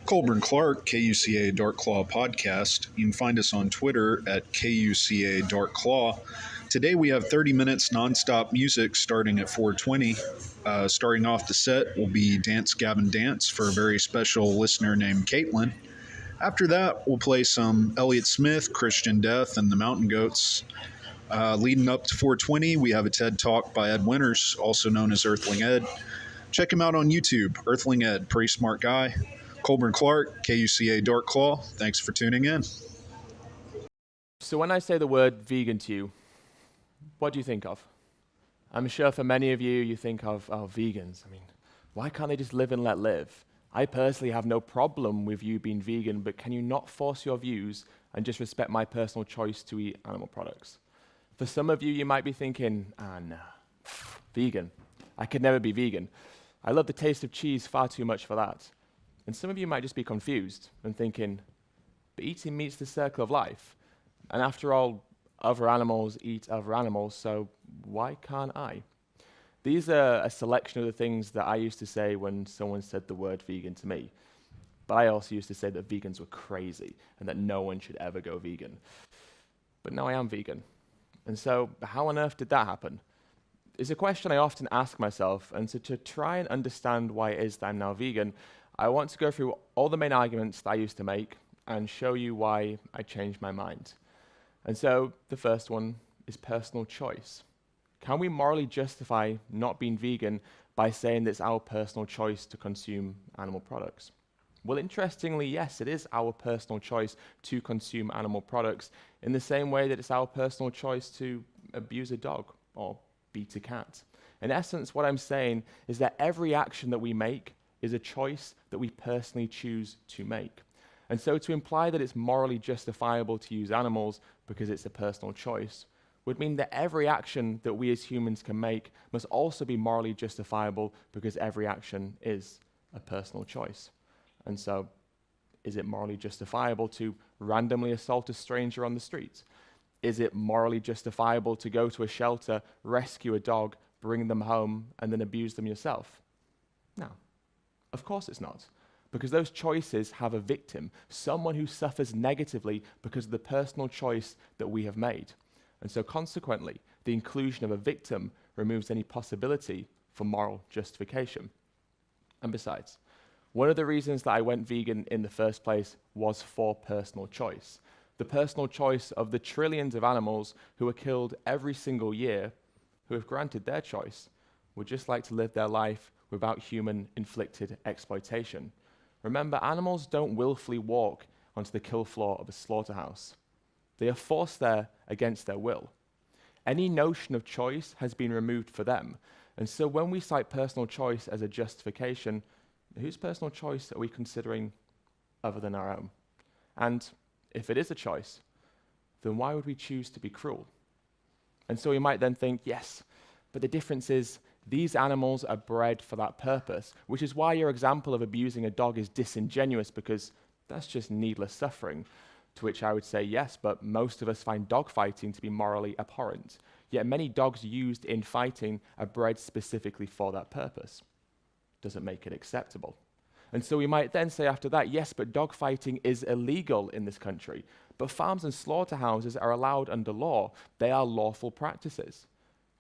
Colburn Clark, KUCA Dark Claw podcast. You can find us on Twitter at KUCA Dark Claw. Today we have 30 minutes nonstop music starting at 4:20. Starting off the set will be Dance Gavin Dance for a very special listener named Caitlin. After that, we'll play some Elliott Smith, Christian Death, and the Mountain Goats. Leading up to 4:20, we have a TED Talk by Ed Winters, also known as Earthling Ed. Check him out on YouTube, Earthling Ed, pretty smart guy. Colburn Clark, KUCA Dark Claw. Thanks for tuning in. So when I say the word vegan to you, what do you think of? I'm sure for many of you, you think of, vegans. I mean, why can't they just live and let live? I personally have no problem with you being vegan, but can you not force your views and just respect my personal choice to eat animal products? For some of you, you might be thinking, no, vegan. I could never be vegan. I love the taste of cheese far too much for that. And some of you might just be confused and thinking, but eating meat's the circle of life. And after all, other animals eat other animals, so why can't I? These are a selection of the things that I used to say when someone said the word vegan to me. But I also used to say that vegans were crazy and that no one should ever go vegan. But now I am vegan. And so how on earth did that happen? It's a question I often ask myself, and so to try and understand why it is that I'm now vegan, I want to go through all the main arguments that I used to make and show you why I changed my mind. And so the first one is personal choice. Can we morally justify not being vegan by saying that it's our personal choice to consume animal products? Well, interestingly, yes, it is our personal choice to consume animal products in the same way that it's our personal choice to abuse a dog or beat a cat. In essence, what I'm saying is that every action that we make is a choice that we personally choose to make. And so to imply that it's morally justifiable to use animals because it's a personal choice would mean that every action that we as humans can make must also be morally justifiable because every action is a personal choice. And so, is it morally justifiable to randomly assault a stranger on the street? Is it morally justifiable to go to a shelter, rescue a dog, bring them home, and then abuse them yourself? No. Of course it's not, because those choices have a victim, someone who suffers negatively because of the personal choice that we have made. And so consequently, the inclusion of a victim removes any possibility for moral justification. And besides, one of the reasons that I went vegan in the first place was for personal choice. The personal choice of the trillions of animals who are killed every single year, who, if granted their choice, would just like to live their life without human-inflicted exploitation. Remember, animals don't willfully walk onto the kill floor of a slaughterhouse. They are forced there against their will. Any notion of choice has been removed for them. And so when we cite personal choice as a justification, whose personal choice are we considering other than our own? And if it is a choice, then why would we choose to be cruel? And so we might then think, yes, but the difference is these animals are bred for that purpose, which is why your example of abusing a dog is disingenuous, because that's just needless suffering. To which I would say, yes, but most of us find dog fighting to be morally abhorrent. Yet many dogs used in fighting are bred specifically for that purpose. Doesn't make it acceptable. And so we might then say after that, yes, but dog fighting is illegal in this country. But farms and slaughterhouses are allowed under law. They are lawful practices.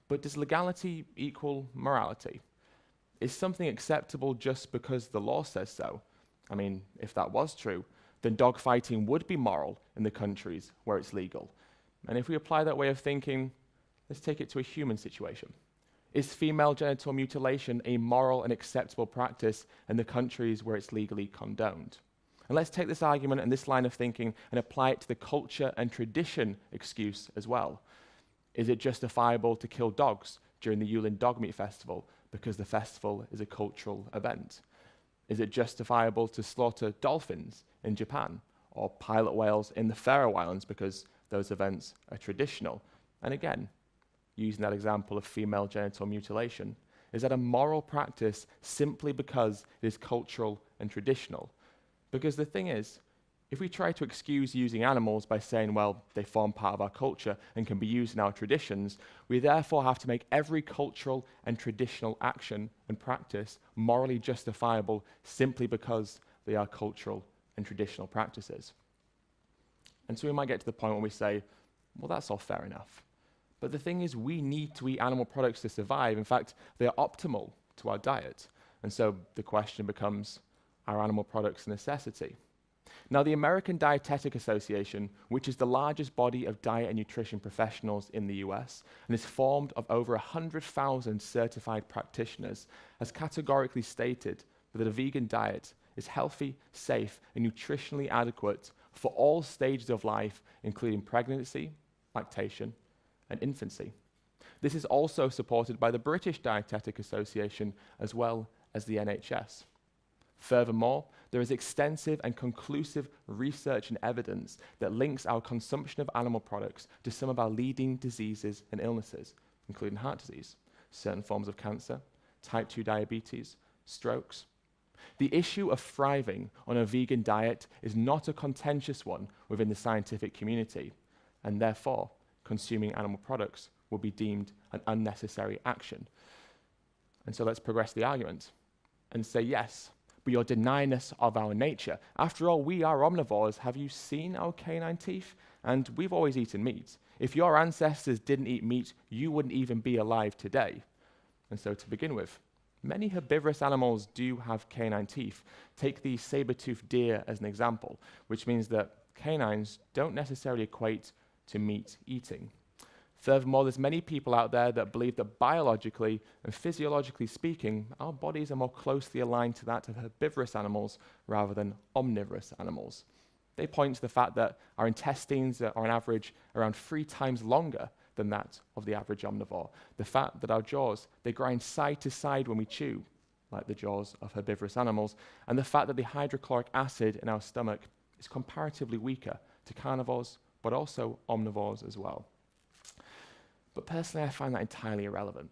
But does legality equal morality? Is something acceptable just because the law says so? I mean, if that was true, then dog fighting would be moral in the countries where it's legal. And if we apply that way of thinking, let's take it to a human situation. Is female genital mutilation a moral and acceptable practice in the countries where it's legally condoned? And let's take this argument and this line of thinking and apply it to the culture and tradition excuse as well. Is it justifiable to kill dogs during the Yulin Dog Meat Festival because the festival is a cultural event? Is it justifiable to slaughter dolphins in Japan or pilot whales in the Faroe Islands because those events are traditional? And again, using that example of female genital mutilation, is that a moral practice simply because it is cultural and traditional? Because the thing is, if we try to excuse using animals by saying, well, they form part of our culture and can be used in our traditions, we therefore have to make every cultural and traditional action and practice morally justifiable simply because they are cultural and traditional practices. And so we might get to the point where we say, well, that's all fair enough. But the thing is, we need to eat animal products to survive. In fact, they are optimal to our diet. And so the question becomes, are animal products a necessity? Now, the American Dietetic Association, which is the largest body of diet and nutrition professionals in the US, and is formed of over 100,000 certified practitioners, has categorically stated that a vegan diet is healthy, safe, and nutritionally adequate for all stages of life, including pregnancy, lactation, and infancy. This is also supported by the British Dietetic Association as well as the NHS. Furthermore, there is extensive and conclusive research and evidence that links our consumption of animal products to some of our leading diseases and illnesses, including heart disease, certain forms of cancer, type 2 diabetes, strokes. The issue of thriving on a vegan diet is not a contentious one within the scientific community, and therefore, consuming animal products will be deemed an unnecessary action. And so let's progress the argument and say, yes, but you're denying us of our nature. After all, we are omnivores. Have you seen our canine teeth? And we've always eaten meat. If your ancestors didn't eat meat, you wouldn't even be alive today. And so to begin with, many herbivorous animals do have canine teeth. Take the saber-toothed deer as an example, which means that canines don't necessarily equate to meat eating. Furthermore, there's many people out there that believe that biologically and physiologically speaking, our bodies are more closely aligned to that of herbivorous animals rather than omnivorous animals. They point to the fact that our intestines are on average around 3 times longer than that of the average omnivore. The fact that our jaws, they grind side to side when we chew, like the jaws of herbivorous animals, and the fact that the hydrochloric acid in our stomach is comparatively weaker to carnivores, but also omnivores as well. But personally, I find that entirely irrelevant.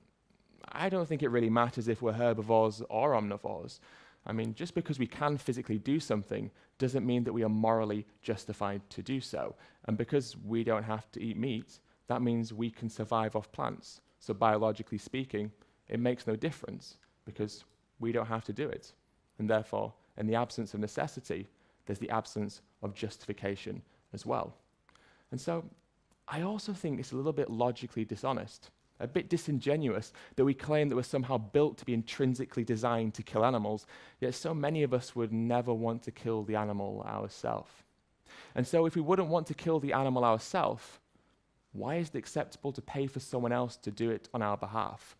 I don't think it really matters if we're herbivores or omnivores. I mean, just because we can physically do something doesn't mean that we are morally justified to do so. And because we don't have to eat meat, that means we can survive off plants. So biologically speaking, it makes no difference because we don't have to do it. And therefore, in the absence of necessity, there's the absence of justification as well. And so I also think it's a little bit logically dishonest, a bit disingenuous that we claim that we're somehow built to be intrinsically designed to kill animals, yet so many of us would never want to kill the animal ourselves. And so if we wouldn't want to kill the animal ourselves, why is it acceptable to pay for someone else to do it on our behalf?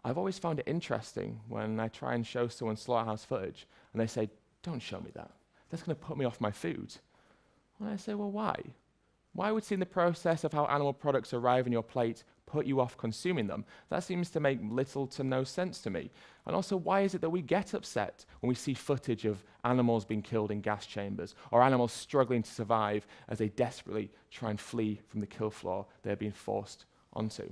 I've always found it interesting when I try and show someone slaughterhouse footage and they say, "Don't show me that. That's going to put me off my food." And I say, well, why? Why would seeing the process of how animal products arrive on your plate put you off consuming them? That seems to make little to no sense to me. And also, why is it that we get upset when we see footage of animals being killed in gas chambers or animals struggling to survive as they desperately try and flee from the kill floor they're being forced onto?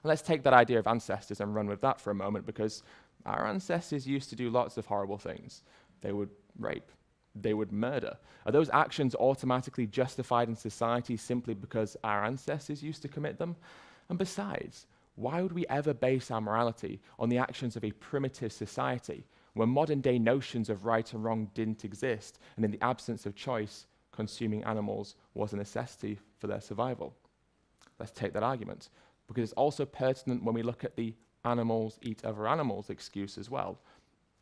Let's take that idea of ancestors and run with that for a moment, because our ancestors used to do lots of horrible things. They would rape. They would murder. Are those actions automatically justified in society simply because our ancestors used to commit them? And besides, why would we ever base our morality on the actions of a primitive society where modern day notions of right and wrong didn't exist, and in the absence of choice, consuming animals was a necessity for their survival? Let's take that argument, because it's also pertinent when we look at the animals eat other animals excuse as well.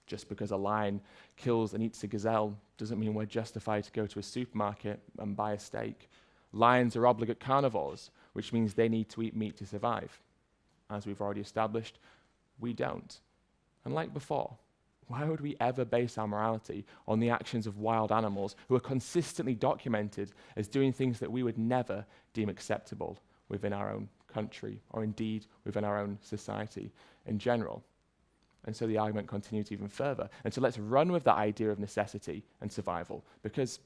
Just because a lion kills and eats a gazelle doesn't mean we're justified to go to a supermarket and buy a steak. Lions are obligate carnivores, which means they need to eat meat to survive. As we've already established, we don't. And like before, why would we ever base our morality on the actions of wild animals who are consistently documented as doing things that we would never deem acceptable within our own country, or indeed within our own society in general? And so the argument continues even further. And so let's run with that idea of necessity and survival, because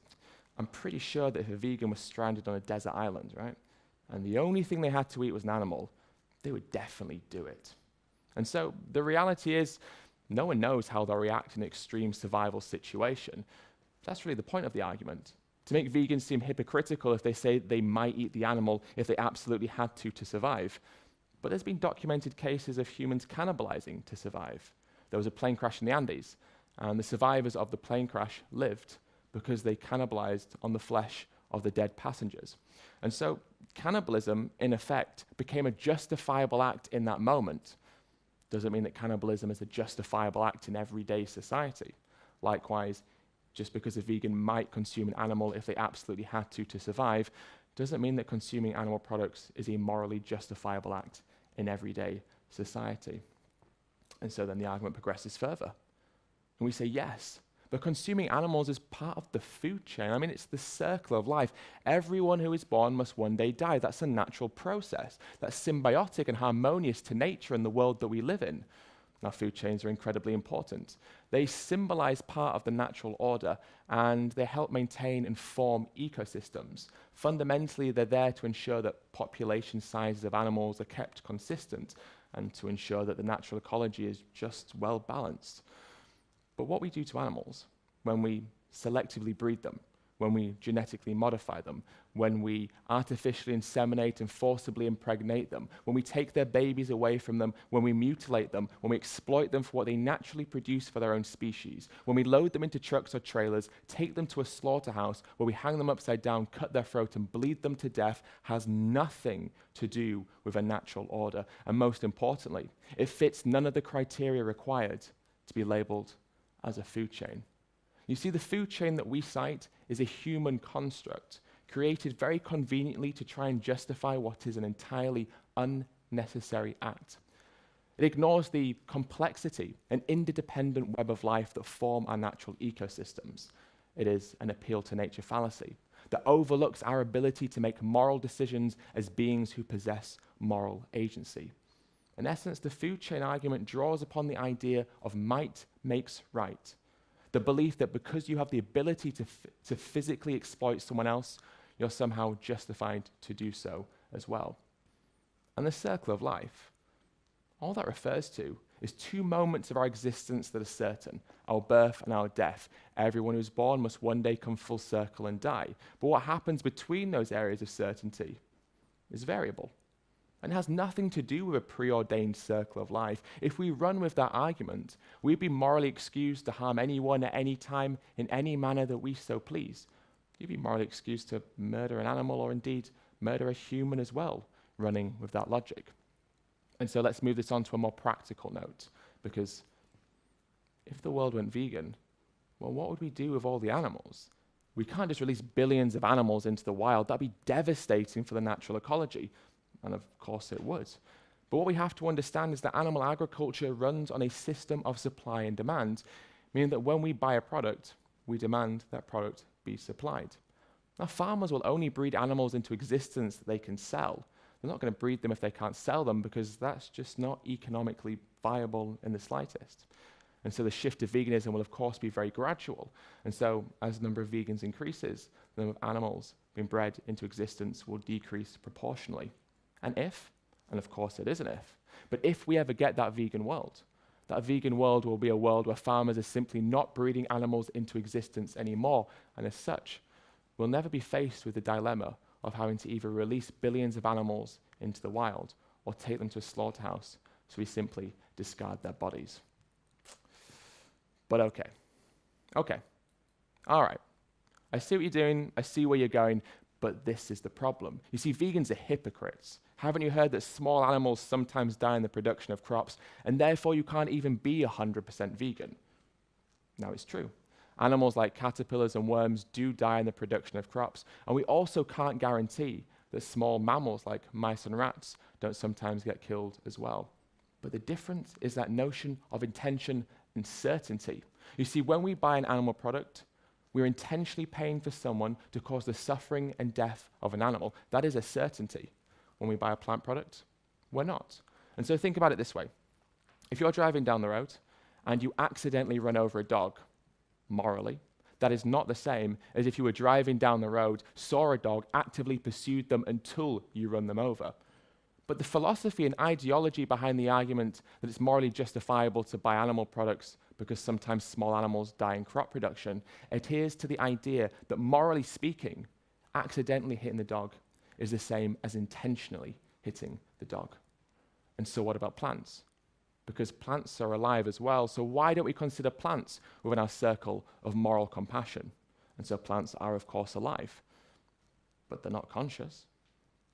I'm pretty sure that if a vegan was stranded on a desert island, right, and the only thing they had to eat was an animal, they would definitely do it. And so the reality is, no one knows how they'll react in an extreme survival situation. That's really the point of the argument, to make vegans seem hypocritical if they say they might eat the animal if they absolutely had to survive. But there's been documented cases of humans cannibalizing to survive. There was a plane crash in the Andes, And the survivors of the plane crash lived because they cannibalized on the flesh of the dead passengers. And so cannibalism, in effect, became a justifiable act in that moment. Doesn't mean that cannibalism is a justifiable act in everyday society. Likewise, just because a vegan might consume an animal if they absolutely had to survive, doesn't mean that consuming animal products is a morally justifiable act in everyday society. And so then the argument progresses further. And we say, yes, but consuming animals is part of the food chain. I mean, it's the circle of life. Everyone who is born must one day die. That's a natural process. That's symbiotic and harmonious to nature and the world that we live in. Now, food chains are incredibly important. They symbolize part of the natural order, and they help maintain and form ecosystems. Fundamentally, they're there to ensure that population sizes of animals are kept consistent and to ensure that the natural ecology is just well balanced. But what we do to animals when we selectively breed them, when we genetically modify them, when we artificially inseminate and forcibly impregnate them, when we take their babies away from them, when we mutilate them, when we exploit them for what they naturally produce for their own species, when we load them into trucks or trailers, take them to a slaughterhouse where we hang them upside down, cut their throat and bleed them to death, has nothing to do with a natural order. And most importantly, it fits none of the criteria required to be labeled as a food chain. You see, the food chain that we cite is a human construct created very conveniently to try and justify what is an entirely unnecessary act. It ignores the complexity and interdependent web of life that form our natural ecosystems. It is an appeal to nature fallacy that overlooks our ability to make moral decisions as beings who possess moral agency. In essence, the food chain argument draws upon the idea of might makes right. The belief that because you have the ability to physically exploit someone else, you're somehow justified to do so as well. And the circle of life, all that refers to is two moments of our existence that are certain, our birth and our death. Everyone who's born must one day come full circle and die. But what happens between those areas of certainty is variable. And has nothing to do with a preordained circle of life. If we run with that argument, we'd be morally excused to harm anyone at any time in any manner that we so please. You'd be morally excused to murder an animal or indeed murder a human as well, running with that logic. And so let's move this on to a more practical note, because if the world went vegan, well, what would we do with all the animals? We can't just release billions of animals into the wild. That'd be devastating for the natural ecology. And of course it would. But what we have to understand is that animal agriculture runs on a system of supply and demand, meaning that when we buy a product, we demand that product be supplied. Now, farmers will only breed animals into existence that they can sell. They're not going to breed them if they can't sell them, because that's just not economically viable in the slightest. And so the shift to veganism will, of course, be very gradual. And so as the number of vegans increases, the number of animals being bred into existence will decrease proportionally. And of course it is an if, but if we ever get that vegan world will be a world where farmers are simply not breeding animals into existence anymore, and as such, we'll never be faced with the dilemma of having to either release billions of animals into the wild or take them to a slaughterhouse so we simply discard their bodies. But okay, all right, I see what you're doing, I see where you're going, but this is the problem. You see, vegans are hypocrites. Haven't you heard that small animals sometimes die in the production of crops, and therefore you can't even be 100% vegan? Now, it's true. Animals like caterpillars and worms do die in the production of crops, and we also can't guarantee that small mammals like mice and rats don't sometimes get killed as well. But the difference is that notion of intention and certainty. You see, when we buy an animal product, we're intentionally paying for someone to cause the suffering and death of an animal. That is a certainty. When we buy a plant product, we're not. And so think about it this way. If you're driving down the road and you accidentally run over a dog, morally, that is not the same as if you were driving down the road, saw a dog, actively pursued them until you run them over. But the philosophy and ideology behind the argument that it's morally justifiable to buy animal products because sometimes small animals die in crop production adheres to the idea that, morally speaking, accidentally hitting the dog is the same as intentionally hitting the dog. And so what about plants? because plants are alive as well. So why don't we consider plants within our circle of moral compassion? And so plants are, of course, alive, but they're not conscious.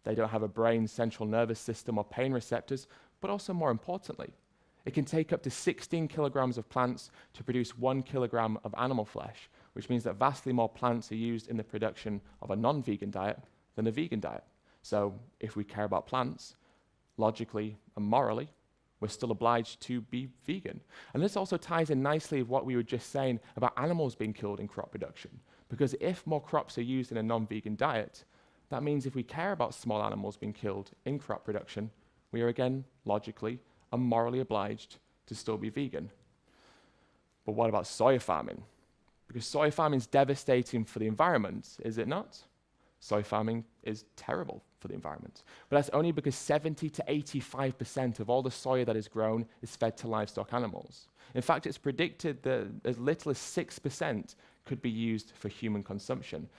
They don't have a brain, central nervous system, or pain receptors, but also more importantly, it can take up to 16 kilograms of plants to produce 1 kilogram of animal flesh, which means that vastly more plants are used in the production of a non-vegan diet than a vegan diet. So if we care about plants, logically and morally, we're still obliged to be vegan. And this also ties in nicely with what we were just saying about animals being killed in crop production. Because if more crops are used in a non-vegan diet, that means if we care about small animals being killed in crop production, we are again, logically and morally obliged to still be vegan. But what about soy farming? Because soy farming is devastating for the environment, is it not? Soy farming is terrible for the environment. But that's only because 70 to 85% of all the soya that is grown is fed to livestock animals. In fact, it's predicted that as little as 6% could be used for human consumption.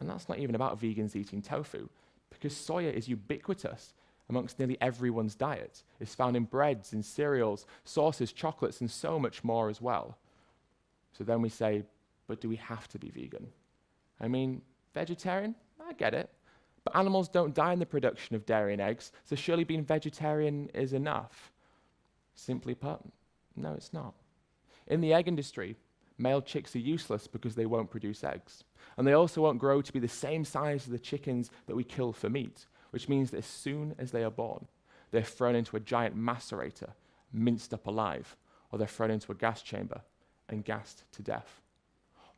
And that's not even about vegans eating tofu, because soya is ubiquitous amongst nearly everyone's diet. It's found in breads, in cereals, sauces, chocolates, and so much more as well. So then we say, but do we have to be vegan? I mean, vegetarian? I get it. But animals don't die in the production of dairy and eggs, so surely being vegetarian is enough. Simply put, no, it's not. In the egg industry, male chicks are useless because they won't produce eggs. And they also won't grow to be the same size as the chickens that we kill for meat, which means that as soon as they are born, they're thrown into a giant macerator, minced up alive, or they're thrown into a gas chamber and gassed to death.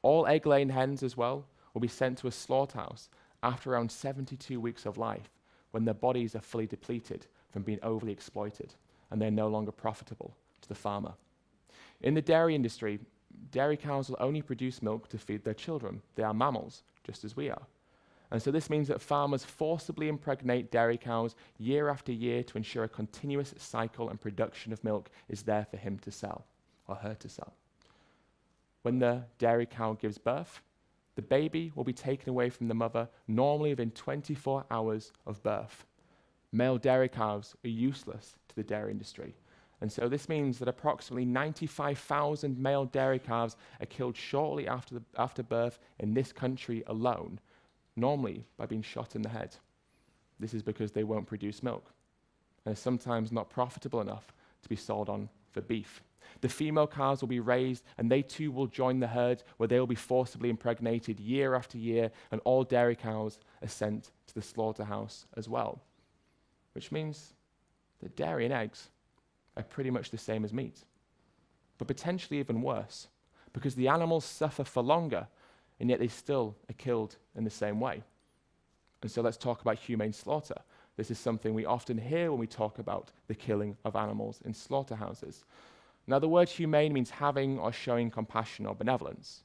All egg-laying hens as well will be sent to a slaughterhouse after around 72 weeks of life, when their bodies are fully depleted from being overly exploited, and they're no longer profitable to the farmer. In the dairy industry, dairy cows will only produce milk to feed their children. They are mammals, just as we are. And so this means that farmers forcibly impregnate dairy cows year after year to ensure a continuous cycle and production of milk is there for him to sell, or her to sell. When the dairy cow gives birth, the baby will be taken away from the mother normally within 24 hours of birth. Male dairy cows are useless to the dairy industry. And so this means that approximately 95,000 male dairy calves are killed shortly after birth in this country alone, normally by being shot in the head. This is because they won't produce milk, and are sometimes not profitable enough to be sold on for beef. The female calves will be raised, and they too will join the herd, where they will be forcibly impregnated year after year, and all dairy cows are sent to the slaughterhouse as well. Which means that dairy and eggs are pretty much the same as meat, but potentially even worse, because the animals suffer for longer, and yet they still are killed in the same way. And so let's talk about humane slaughter. This is something we often hear when we talk about the killing of animals in slaughterhouses. Now, the word humane means having or showing compassion or benevolence,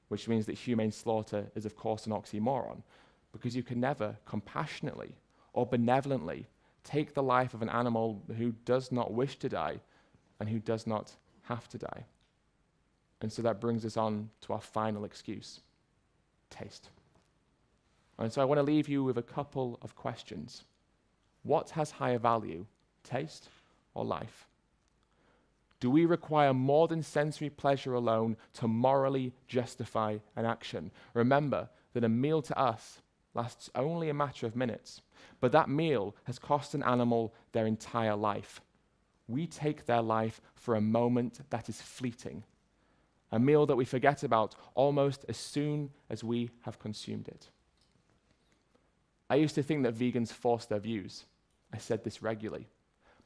which means that humane slaughter is, of course, an oxymoron, because you can never compassionately or benevolently take the life of an animal who does not wish to die and who does not have to die. And so that brings us on to our final excuse: taste. And so I want to leave you with a couple of questions. What has higher value, taste or life? Do we require more than sensory pleasure alone to morally justify an action? Remember that a meal to us lasts only a matter of minutes, but that meal has cost an animal their entire life. We take their life for a moment that is fleeting, a meal that we forget about almost as soon as we have consumed it. I used to think that vegans force their views. I said this regularly.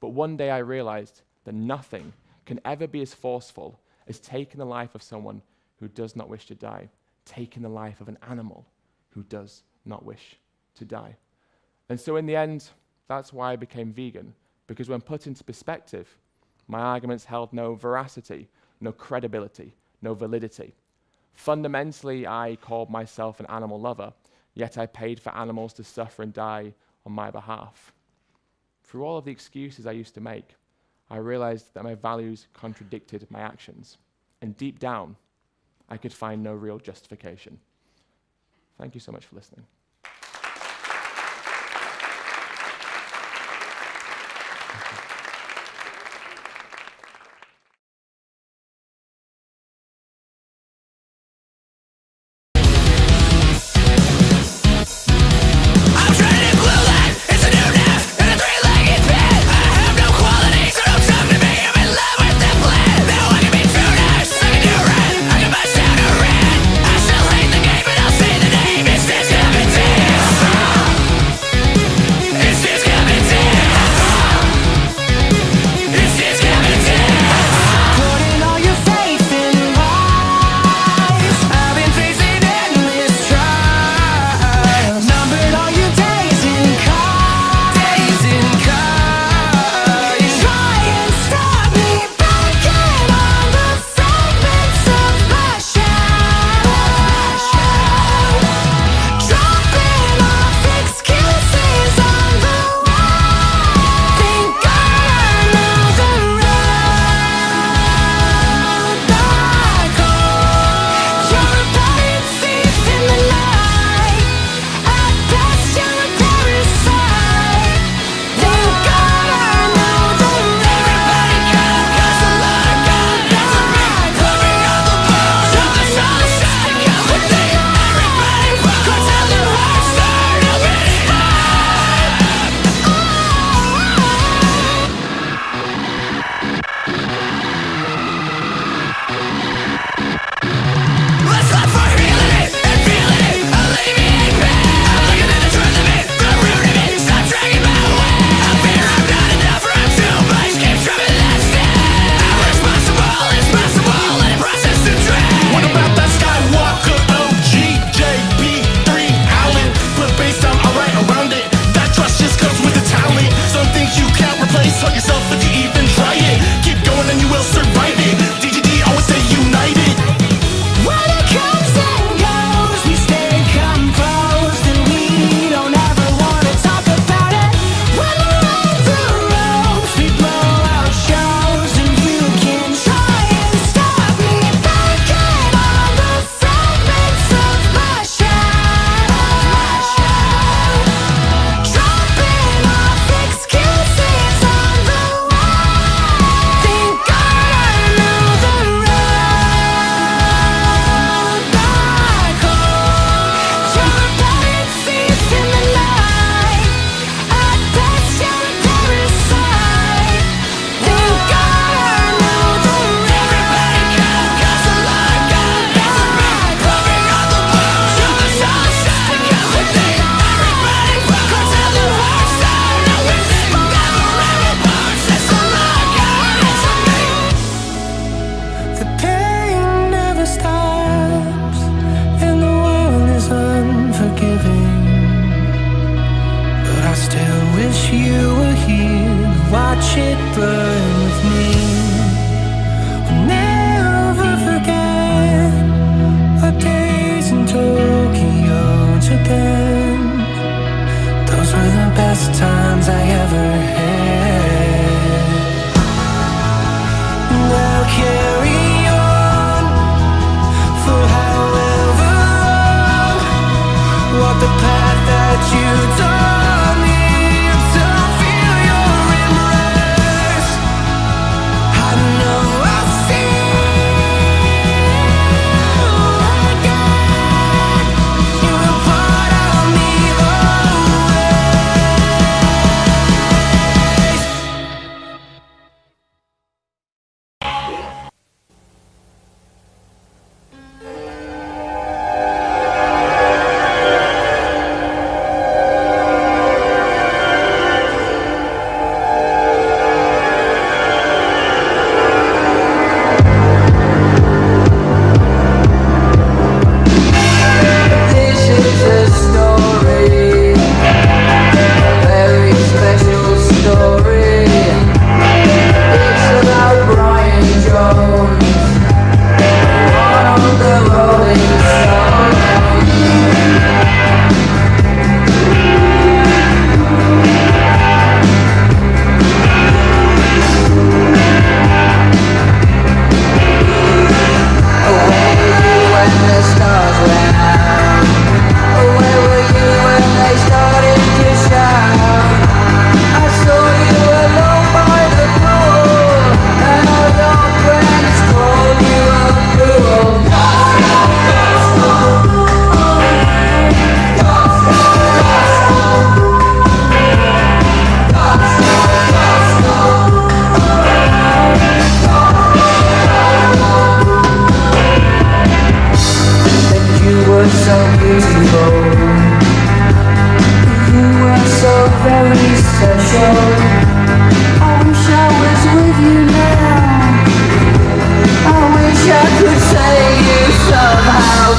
But one day I realized that nothing can ever be as forceful as taking the life of someone who does not wish to die, taking the life of an animal who does not wish to die. And so in the end, that's why I became vegan, because when put into perspective, my arguments held no veracity, no credibility, no validity. Fundamentally, I called myself an animal lover, yet I paid for animals to suffer and die on my behalf. Through all of the excuses I used to make, I realized that my values contradicted my actions, and deep down, I could find no real justification. Thank you so much for listening. wish you were here to watch it burn with me. I'll never forget our days in Tokyo, Japan. Those were the best times I ever had. Now carry on for however long. Walk the path that you taught me to feel your embrace. I know I feel again. You're a part of me always. This is a story, a very special story. It's about Brian Jones, one of the Rolling Stones. Where were you when the stars went out? Where were you when they started to shout? I saw you alone by the pool, and all your friends called you a fool. And you were so beautiful, you were so very special. I wish I was with you now. I wish I could say you somehow.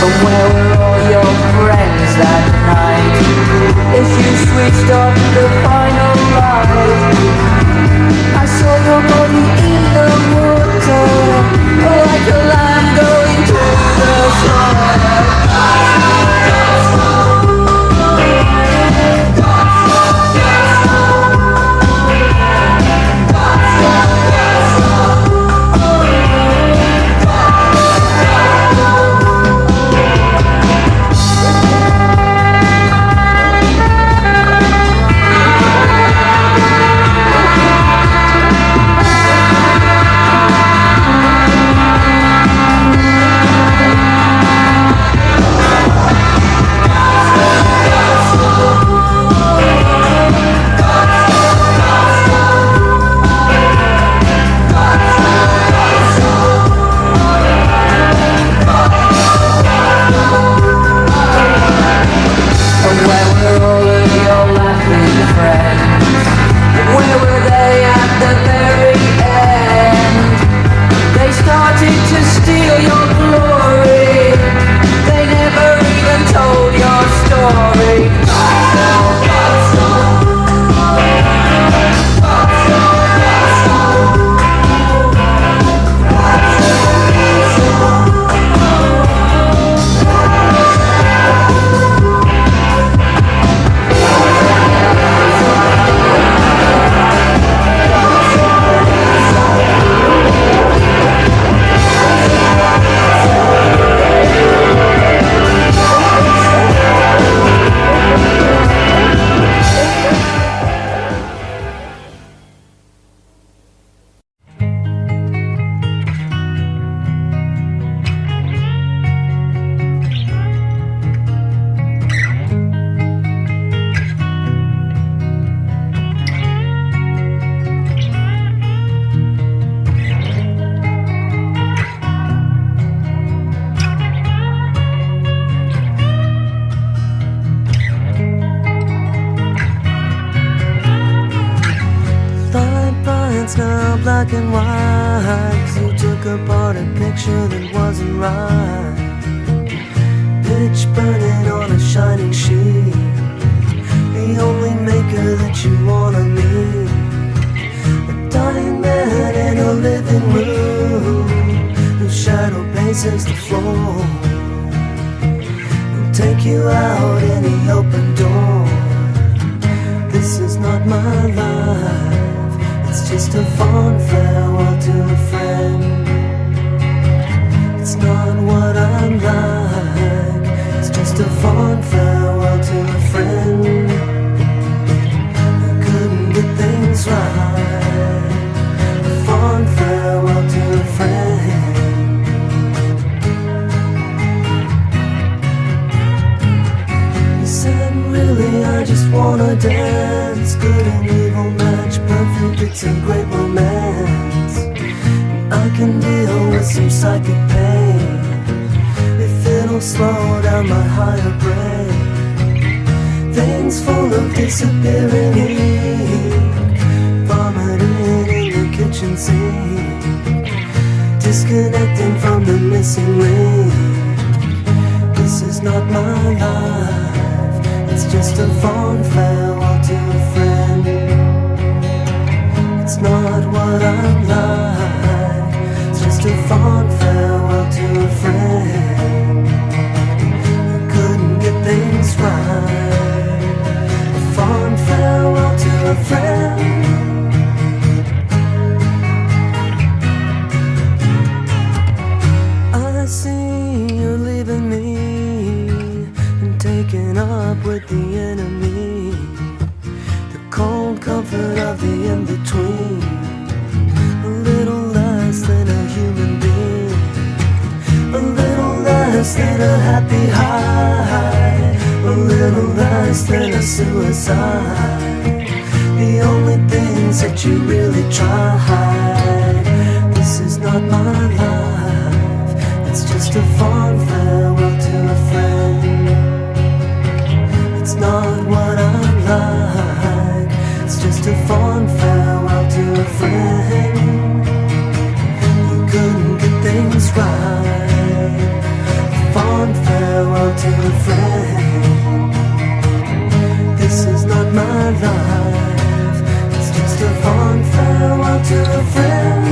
And where were all your friends that night? If you switched off the final black and white, 'cause you took apart a picture that wasn't right. Pitch burning on a shining sheet, the only maker that you wanna meet. A dying man in a living room, whose shadow paces the floor. He'll take you out in the open door. This is not my life, it's just a fond farewell to a friend. It's not what I'm like, it's just a fond farewell to a friend. I couldn't get things right, a fond farewell to a friend. He said, really, I just wanna dance. Good and evil match perfect, it's a great romance. I can deal with some psychic pain if it'll slow down my higher brain. Veins full of disappearing ink, vomiting in the kitchen sink, disconnecting from the missing link. This is not my life, it's just a fond farewell to a friend. It's not what I'm like, it's just a fond farewell to a friend. I couldn't get things right, a fond farewell to a friend. I see you're leaving me and taking up with the enemy, the cold comfort of the in-between, a little less than a human being, a little less than a happy high, a little less than a suicide. The only things that you really tried. This is not my life, it's just a fond farewell to a friend. It's not what I'm like, it's just a fond farewell to a friend. You couldn't get things right, a fond farewell to a friend. This is not my life, it's just a fond farewell to a friend.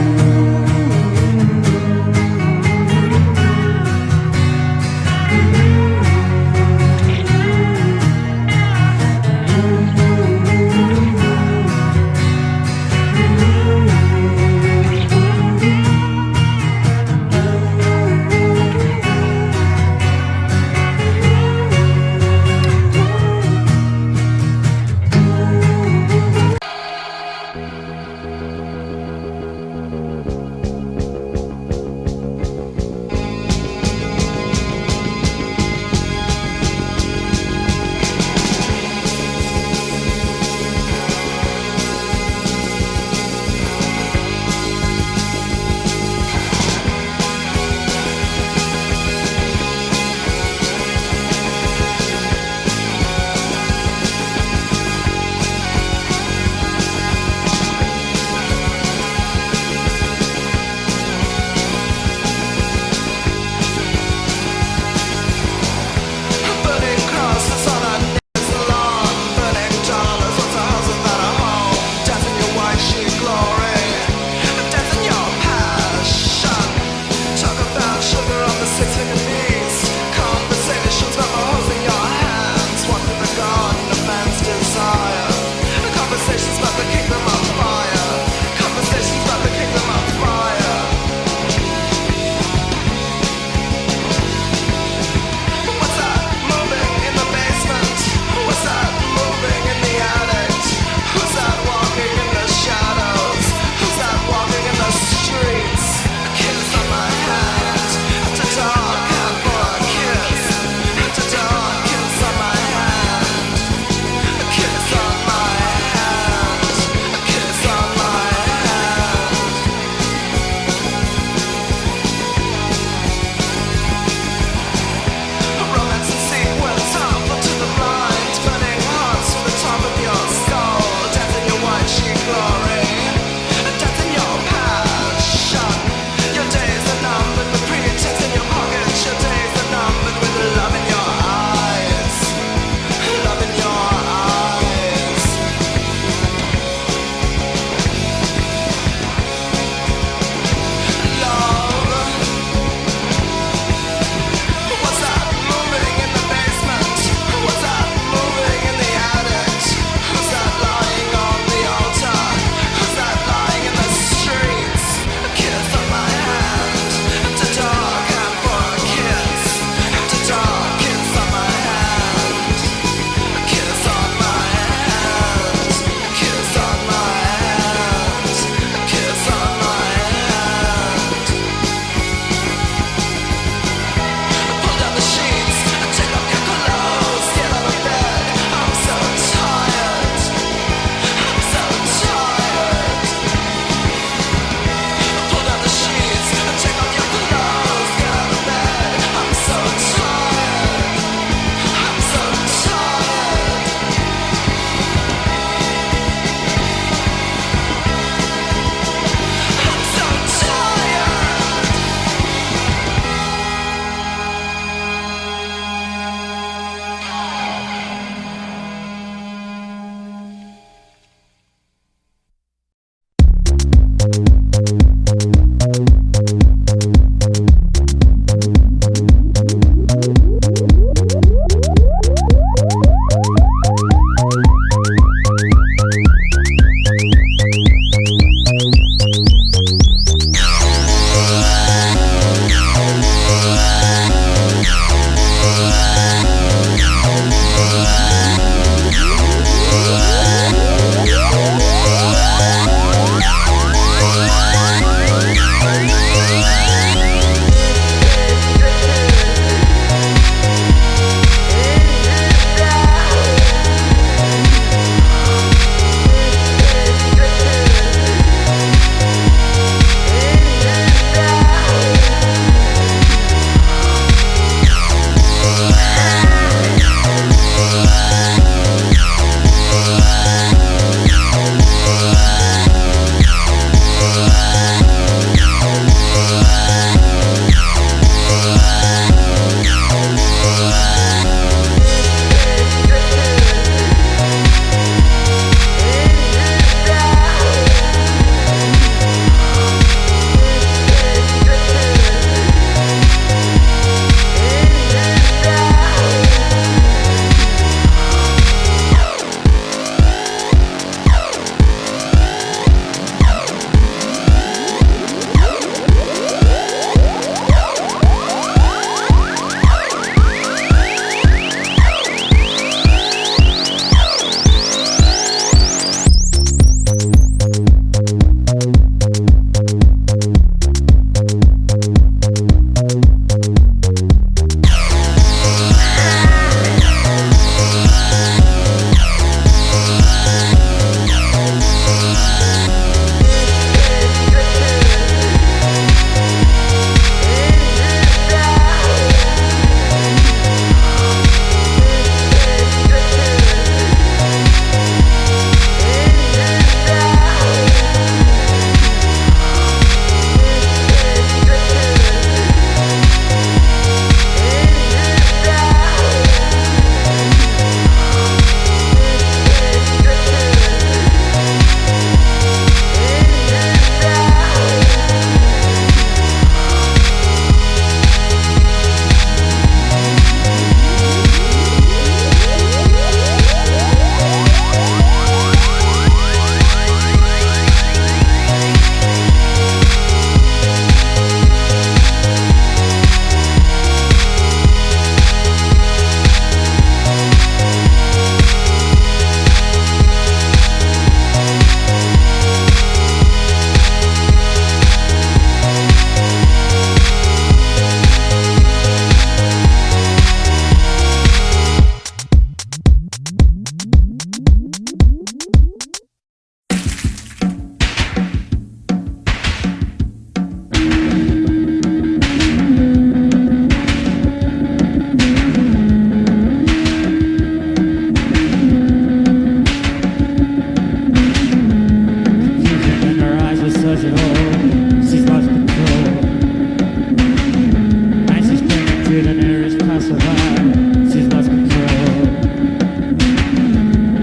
glass of wine. She's lost control.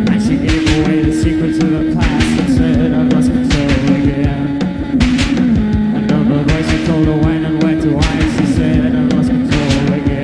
And she gave away the secrets of the past and said, I've lost control again. And on the voice I told her when and where to hide. She said, I've lost control again.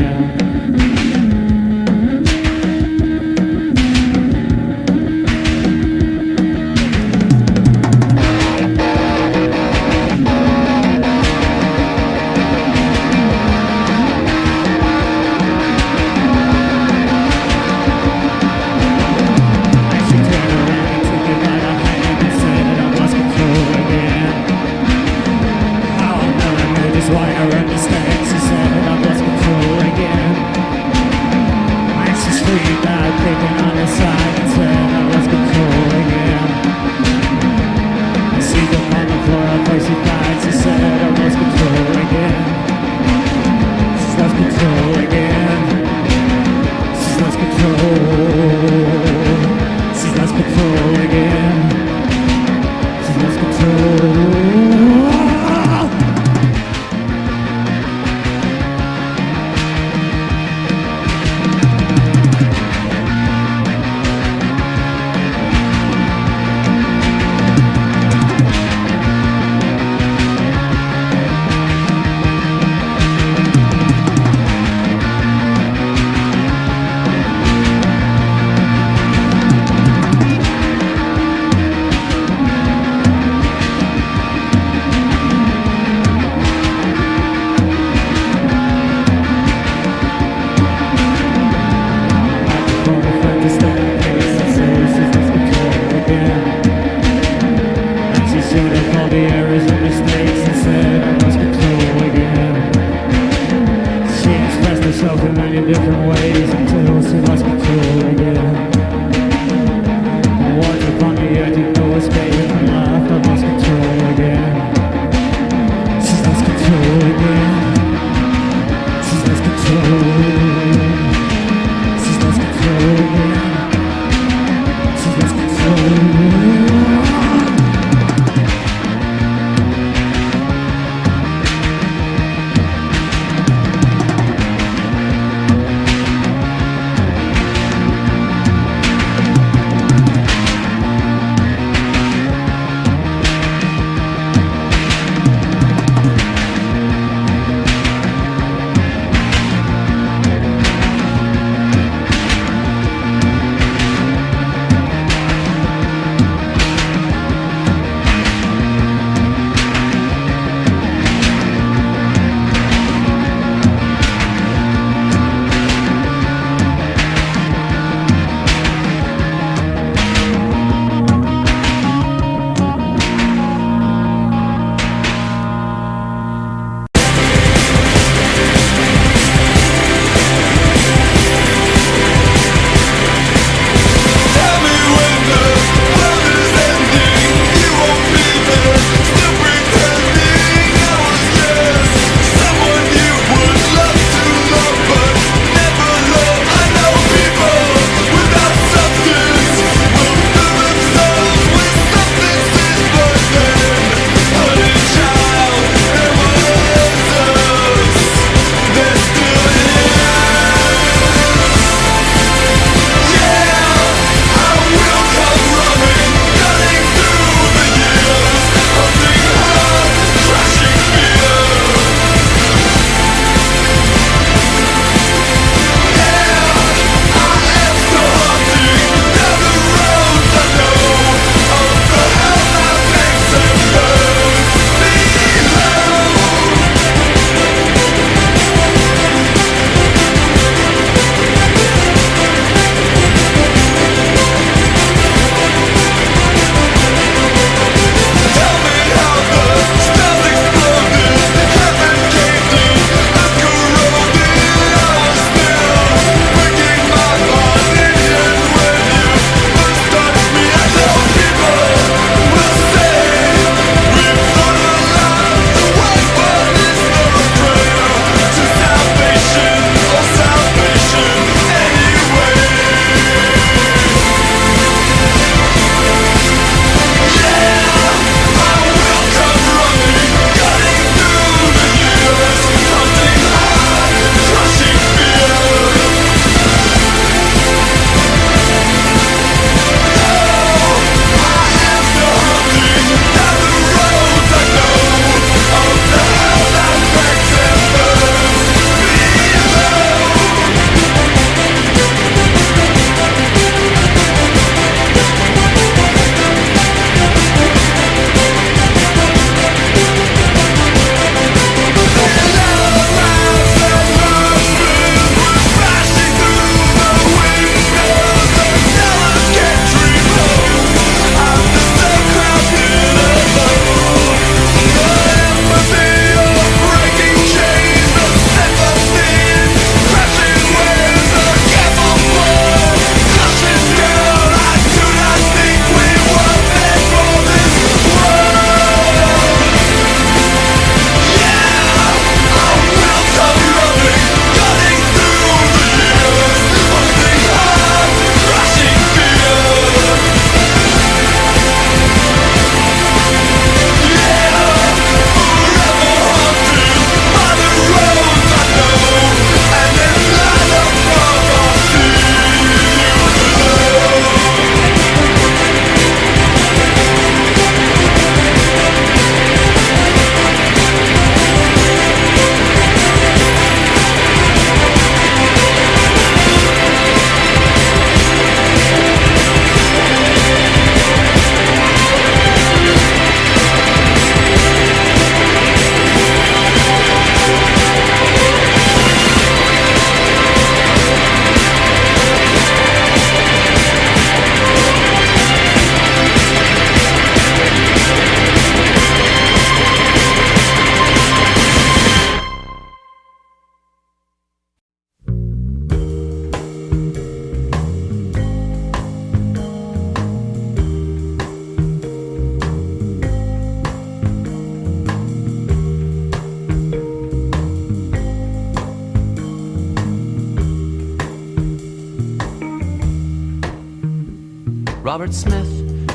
Robert Smith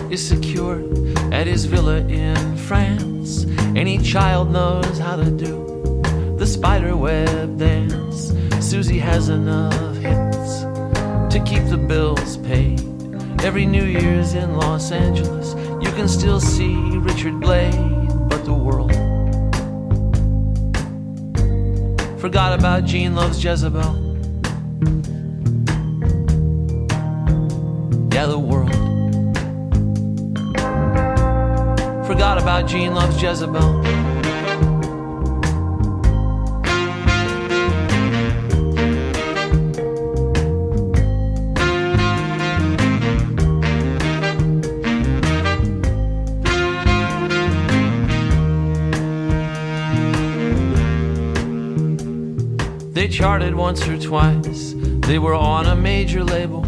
is secure at his villa in France. Any child knows how to do the spiderweb dance. Susie has enough hits to keep the bills paid. Every New Year's in Los Angeles, you can still see Richard Blade, but the world forgot about Gene Loves Jezebel. Yeah, the world forgot about Gene Loves Jezebel. They charted once or twice, they were on a major label.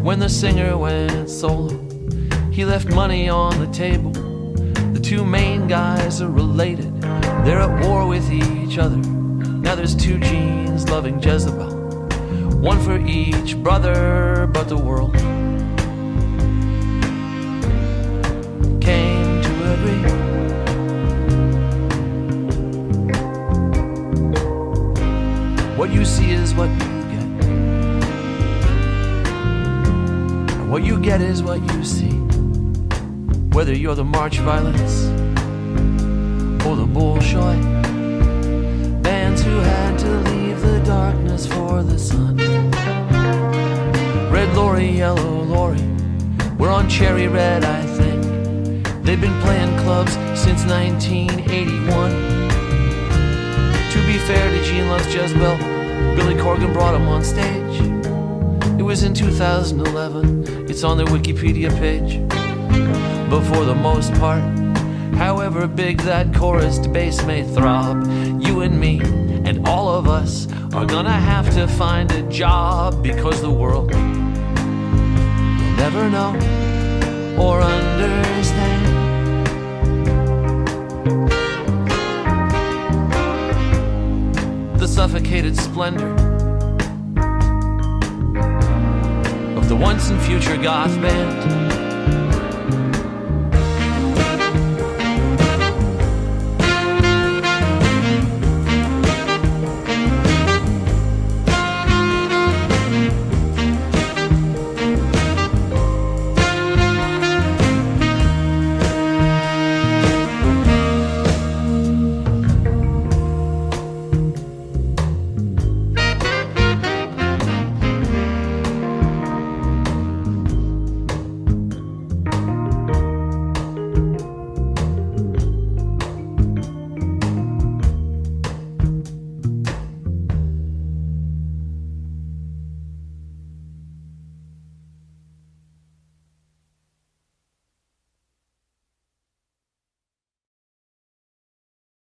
When the singer went solo, he left money on the table. The two main guys are related, they're at war with each other. Now there's two Genes loving Jezebel, one for each brother, but the world came to agree. What you see is what you get, and what you get is what you see. Whether you're the March Violets or the Bolshoi bands who had to leave the darkness for the sun. Red Lorry, Yellow Lorry, we're on Cherry Red, I think. They've been playing clubs since 1981. To be fair to Gene Loves Jezebel, Billy Corgan brought him on stage. It was in 2011, it's on their Wikipedia page. But for the most part, however big that chorused bass may throb, you and me and all of us are gonna have to find a job, because the world will never know or understand the suffocated splendor of the once and future goth band.